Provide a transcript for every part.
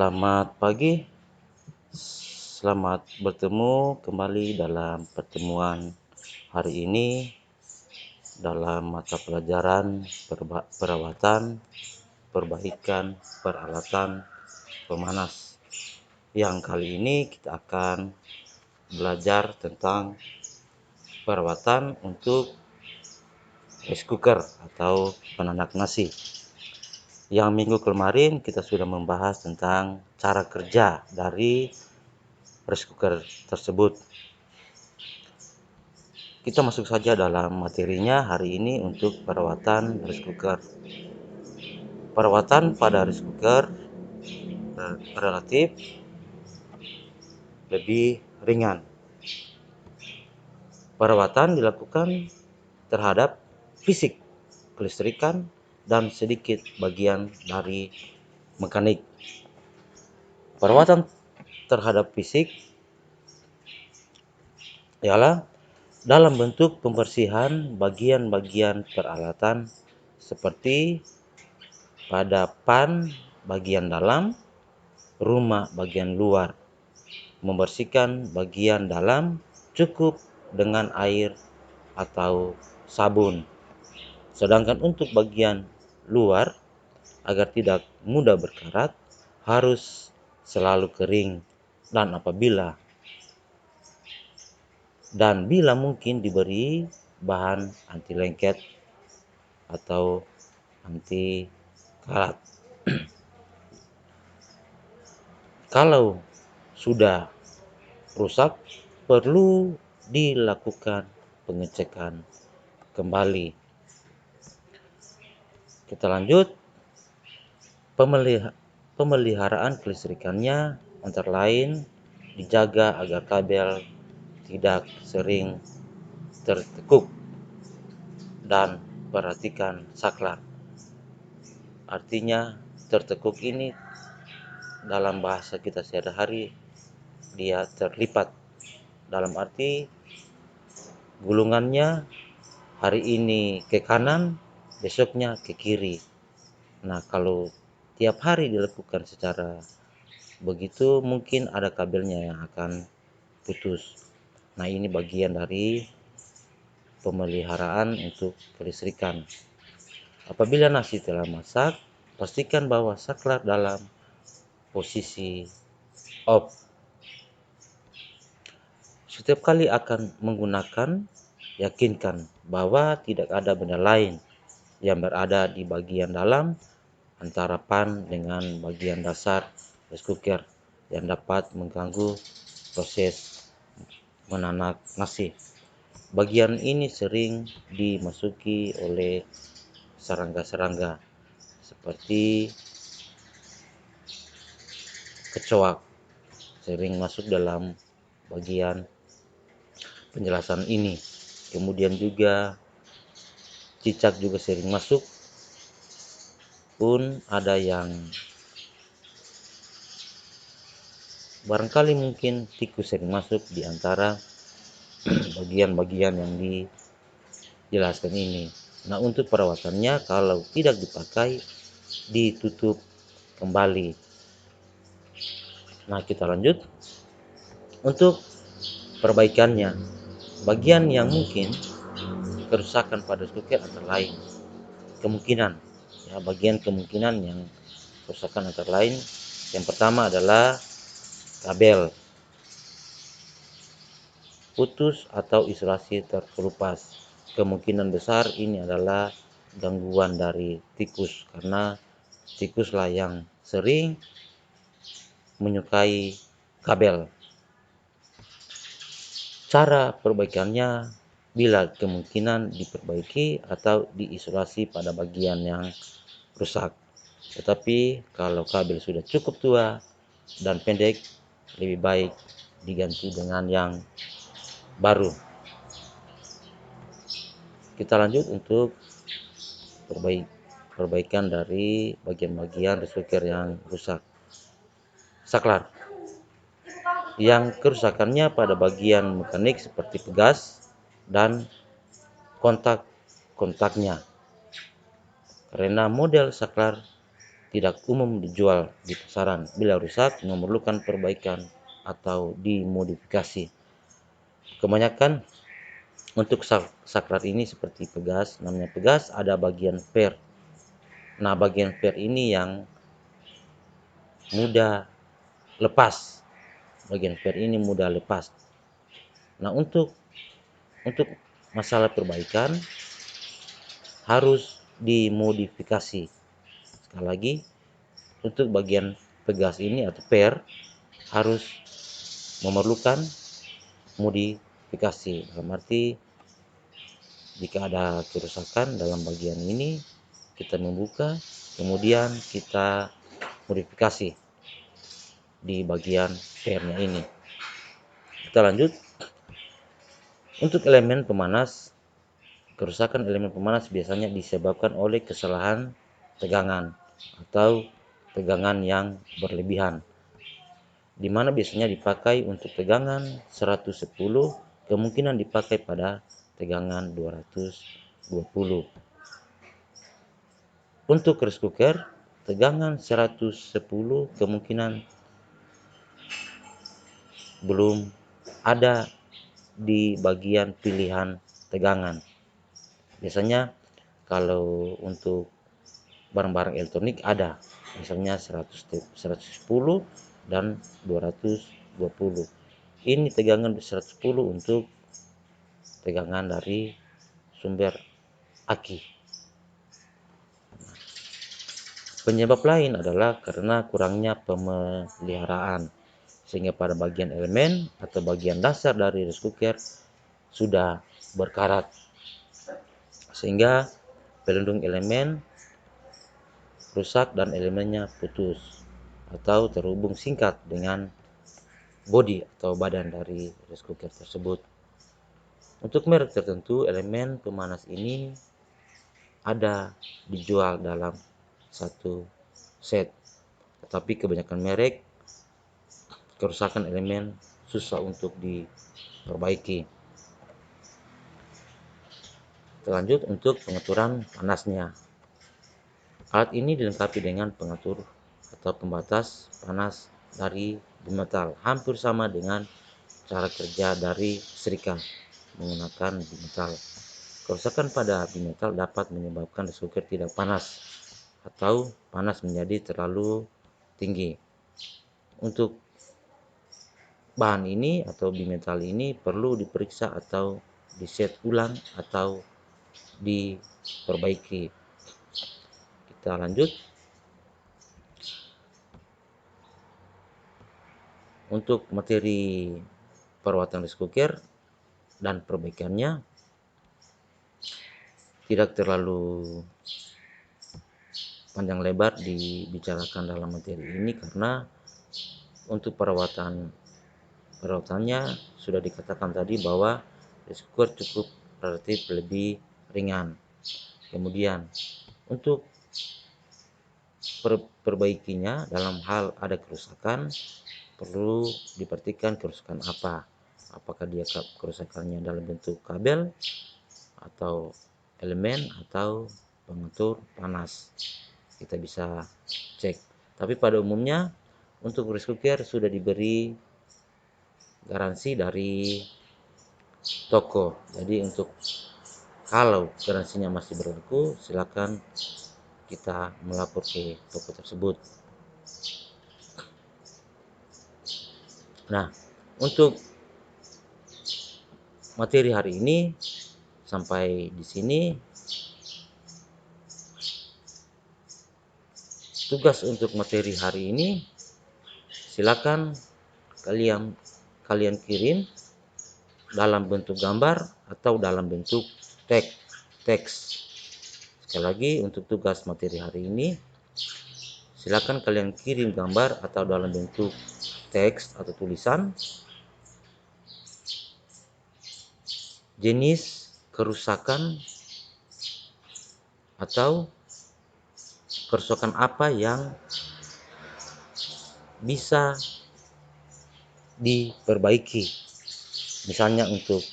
Selamat pagi, selamat bertemu kembali dalam pertemuan hari ini dalam mata pelajaran perawatan, perbaikan, peralatan pemanas. Yang kali ini kita akan belajar tentang perawatan untuk rice cooker atau penanak nasi. Yang minggu kemarin kita sudah membahas tentang cara kerja dari rice cooker tersebut. Kita masuk saja dalam materinya hari ini untuk perawatan rice cooker. Perawatan pada rice cooker relatif lebih ringan. Perawatan dilakukan terhadap fisik, kelistrikan, dan sedikit bagian dari mekanik. Perawatan terhadap fisik ialah dalam bentuk pembersihan bagian-bagian peralatan seperti pada pan bagian dalam, rumah bagian luar. Membersihkan bagian dalam cukup dengan air atau sabun. Sedangkan untuk bagian luar, agar tidak mudah berkarat, harus selalu kering dan bila mungkin diberi bahan anti lengket atau anti karat. Kalau sudah rusak, perlu dilakukan pengecekan kembali. Kita lanjut. Pemeliharaan kelistrikannya antara lain dijaga agar kabel tidak sering tertekuk dan perhatikan saklar. Artinya tertekuk ini dalam bahasa kita sehari-hari dia terlipat, dalam arti gulungannya hari ini ke kanan, besoknya ke kiri. Nah, kalau tiap hari dilakukan secara begitu, mungkin ada kabelnya yang akan putus. Nah, ini bagian dari pemeliharaan untuk kelistrikan. Apabila nasi telah masak, pastikan bahwa saklar dalam posisi off. Setiap kali akan menggunakan, yakinkan bahwa tidak ada benda lain yang berada di bagian dalam antara pan dengan bagian dasar rice cooker yang dapat mengganggu proses menanak nasi. Bagian ini sering dimasuki oleh serangga-serangga seperti kecoak, sering masuk dalam bagian penjelasan ini. Kemudian juga cicak juga sering masuk, pun ada yang barangkali mungkin tikus sering masuk di antara bagian-bagian yang dijelaskan ini. Nah, untuk perawatannya kalau tidak dipakai, ditutup kembali. Nah, kita lanjut. Untuk perbaikannya, bagian yang mungkin kerusakan pada cooker antara lain kemungkinan yang kerusakan antara lain, yang pertama adalah kabel putus atau isolasi terkelupas. Kemungkinan besar ini adalah gangguan dari tikus, karena tikuslah yang sering menyukai kabel. Cara perbaikannya, bila kemungkinan diperbaiki atau diisolasi pada bagian yang rusak. Tetapi kalau kabel sudah cukup tua dan pendek, lebih baik diganti dengan yang baru. Kita lanjut untuk perbaikan dari bagian-bagian rice cooker yang rusak. Saklar yang kerusakannya pada bagian mekanik seperti pegas dan kontaknya, karena model saklar tidak umum dijual di pasaran. Bila rusak, memerlukan perbaikan atau dimodifikasi. Kebanyakan untuk saklar ini seperti pegas, namanya pegas ada bagian per. Nah, bagian per ini yang mudah lepas. Bagian per ini mudah lepas. Nah, untuk masalah perbaikan harus dimodifikasi. Sekali lagi, untuk bagian pegas ini atau per harus memerlukan modifikasi. Dalam arti jika ada kerusakan dalam bagian ini, kita membuka, kemudian kita modifikasi di bagian pernya ini. Kita lanjut. Untuk elemen pemanas, kerusakan elemen pemanas biasanya disebabkan oleh kesalahan tegangan atau tegangan yang berlebihan, di mana biasanya dipakai untuk tegangan 110, kemungkinan dipakai pada tegangan 220. Untuk rice cooker, tegangan 110 kemungkinan belum ada di bagian pilihan tegangan. Biasanya kalau untuk barang-barang elektronik ada, misalnya 110 dan 220. Ini tegangan 110 untuk tegangan dari sumber aki. Penyebab lain adalah karena kurangnya pemeliharaan, sehingga pada bagian elemen atau bagian dasar dari rice cooker sudah berkarat, sehingga pelindung elemen rusak dan elemennya putus atau terhubung singkat dengan bodi atau badan dari rice cooker tersebut. Untuk merek tertentu, elemen pemanas ini ada dijual dalam satu set, tetapi kebanyakan merek kerusakan elemen susah untuk diperbaiki. Lanjut untuk pengaturan panasnya. Alat ini dilengkapi dengan pengatur atau pembatas panas dari bimetal, hampir sama dengan cara kerja dari serika menggunakan bimetal. Kerusakan pada bimetal dapat menyebabkan rice cooker tidak panas atau panas menjadi terlalu tinggi. Untuk bahan ini atau bimetal ini perlu diperiksa atau diset ulang atau diperbaiki. Kita lanjut. Untuk materi perawatan rice cooker dan perbaikannya tidak terlalu panjang lebar dibicarakan dalam materi ini, karena untuk perawatannya sudah dikatakan tadi bahwa rice cooker cukup relatif lebih ringan. Kemudian untuk perbaikinya dalam hal ada kerusakan, perlu diperhatikan kerusakan apa. Apakah dia kerusakannya dalam bentuk kabel atau elemen atau pengatur panas. Kita bisa cek. Tapi pada umumnya untuk rice cooker sudah diberi garansi dari toko. Jadi untuk kalau garansinya masih berlaku, silakan kita melapor ke toko tersebut. Nah, untuk materi hari ini sampai di sini. Tugas untuk materi hari ini, silakan kalian kirim dalam bentuk gambar atau dalam bentuk teks. Sekali lagi, untuk tugas materi hari ini, silakan kalian kirim gambar atau dalam bentuk teks atau tulisan jenis kerusakan atau kerusakan apa yang bisa diperbaiki. Misalnya untuk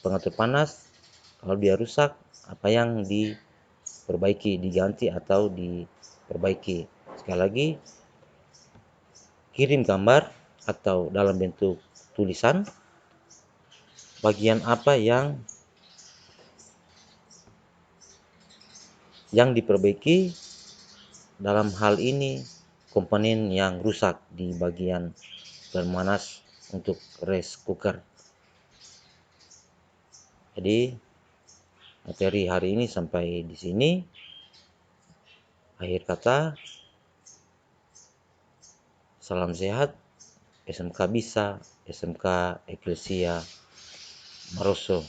pengatur panas, kalau dia rusak, apa yang diperbaiki, diganti atau perbaiki. Sekali lagi, kirim gambar atau dalam bentuk tulisan bagian apa yang diperbaiki. Dalam hal ini komponen yang rusak di bagian pemanas untuk rice cooker. Jadi materi hari ini sampai di sini. Akhir kata, salam sehat, SMK Bisa, SMK Eklesia Maroso.